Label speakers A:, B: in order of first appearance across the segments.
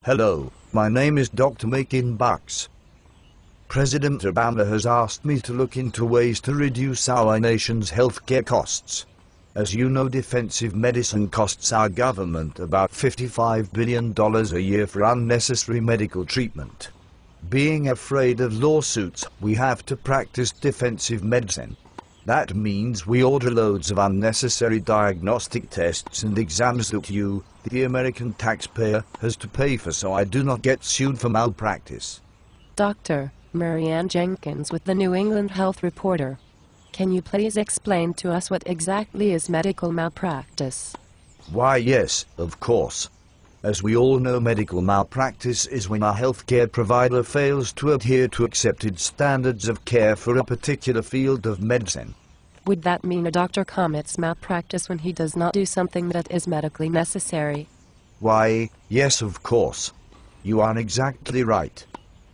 A: Hello, my name is Dr. Makin Bucks. President Obama has asked me to look into ways to reduce our nation's healthcare costs. As you know, defensive medicine costs our government about $55 billion a year for unnecessary medical treatment. Being afraid of lawsuits, we have to practice defensive medicine. That means we order loads of unnecessary diagnostic tests and exams that you, the American taxpayer, has to pay for, so I do not get sued for malpractice.
B: Dr. Marianne Jenkins with the New England Health Reporter. Can you please explain to us what exactly is medical malpractice?
A: Why, yes, of course. As we all know, medical malpractice is when a healthcare provider fails to adhere to accepted standards of care for a particular field of medicine.
B: Would that mean a doctor commits malpractice when he does not do something that is medically necessary?
A: Why, yes, of course. You are exactly right.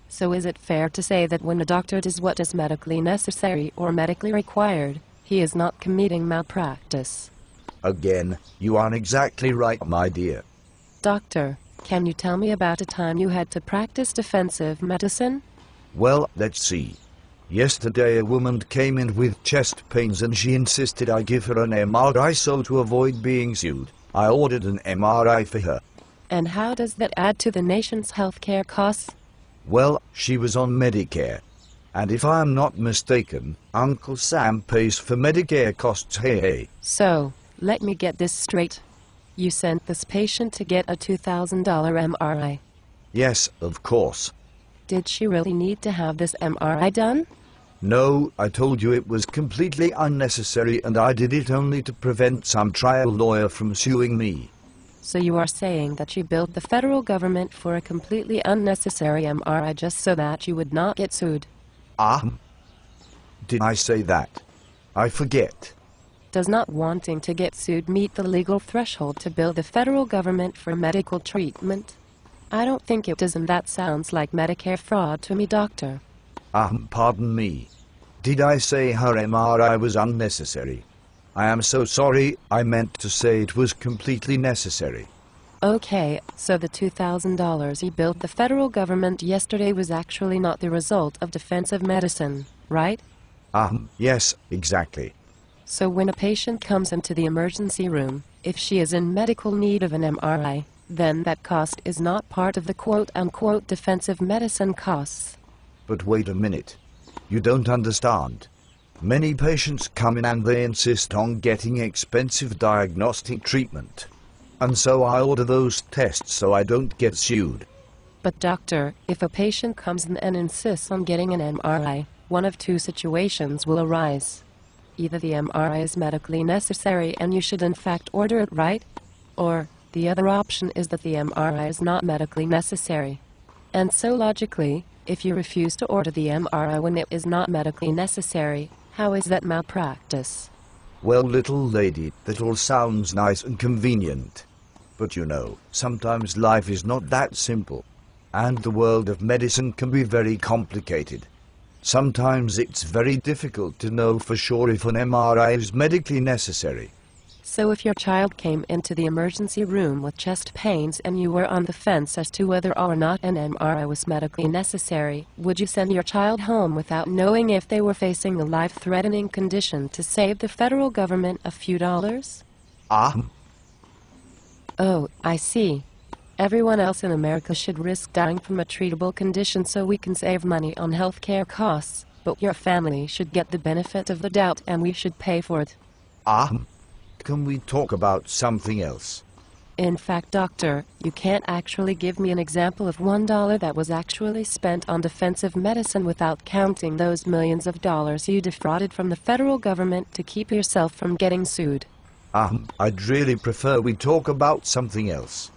B: So is it fair to say that when a doctor does what is medically necessary or medically required, he is not committing malpractice?
A: Again, you are exactly right, my dear.
B: Doctor, can you tell me about a time you had to practice defensive medicine?
A: Well, let's see. Yesterday a woman came in with chest pains and she insisted I give her an MRI, so to avoid being sued, I ordered an MRI for her.
B: And how does that add to the nation's healthcare costs?
A: Well, she was on Medicare. And if I am not mistaken, Uncle Sam pays for Medicare costs, hey.
B: So, let me get this straight. You sent this patient to get a $2,000 MRI.
A: Yes, of course.
B: Did she really need to have this MRI done?
A: No, I told you it was completely unnecessary and I did it only to prevent some trial lawyer from suing me.
B: So you are saying that you billed the federal government for a completely unnecessary MRI just so that you would not get sued?
A: Did I say that? I forget.
B: Does not wanting to get sued meet the legal threshold to bill the federal government for medical treatment? I don't think it does, and that sounds like Medicare fraud to me, doctor.
A: Pardon me. Did I say her MRI was unnecessary? I am so sorry, I meant to say it was completely necessary.
B: Okay, so the $2,000 he billed the federal government yesterday was actually not the result of defensive medicine, right?
A: Yes, exactly.
B: So when a patient comes into the emergency room, if she is in medical need of an MRI, then that cost is not part of the quote-unquote defensive medicine costs.
A: But wait a minute. You don't understand. Many patients come in and they insist on getting expensive diagnostic treatment. And so I order those tests so I don't get sued.
B: But doctor, if a patient comes in and insists on getting an MRI, one of two situations will arise. Either the MRI is medically necessary and you should in fact order it, right? Or the other option is that the MRI is not medically necessary. And so logically, if you refuse to order the MRI when it is not medically necessary, how is that malpractice?
A: Well, little lady, that all sounds nice and convenient. But you know, sometimes life is not that simple. And the world of medicine can be very complicated. Sometimes it's very difficult to know for sure if an MRI is medically necessary.
B: So if your child came into the emergency room with chest pains and you were on the fence as to whether or not an MRI was medically necessary, would you send your child home without knowing if they were facing a life-threatening condition to save the federal government a few dollars? Oh, I see. Everyone else in America should risk dying from a treatable condition so we can save money on healthcare costs, but your family should get the benefit of the doubt and we should pay for it.
A: Can we talk about something else?
B: In fact, doctor, you can't actually give me an example of $1 that was actually spent on defensive medicine without counting those millions of dollars you defrauded from the federal government to keep yourself from getting sued.
A: I'd really prefer we talk about something else.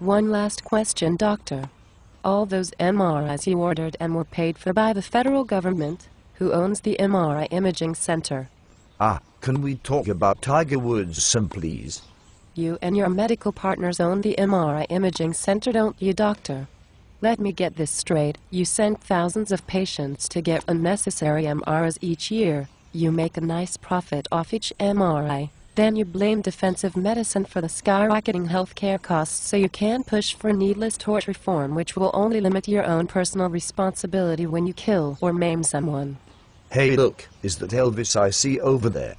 B: One last question, doctor. All those MRIs you ordered and were paid for by the federal government, who owns the MRI imaging center?
A: Can we talk about Tiger Woods, please?
B: You and your medical partners own the MRI imaging center, don't you, doctor? Let me get this straight. You send thousands of patients to get unnecessary MRIs each year. You make a nice profit off each MRI. Then you blame defensive medicine for the skyrocketing healthcare costs, so you can push for needless tort reform, which will only limit your own personal responsibility when you kill or maim someone.
A: Hey look, is that Elvis I see over there?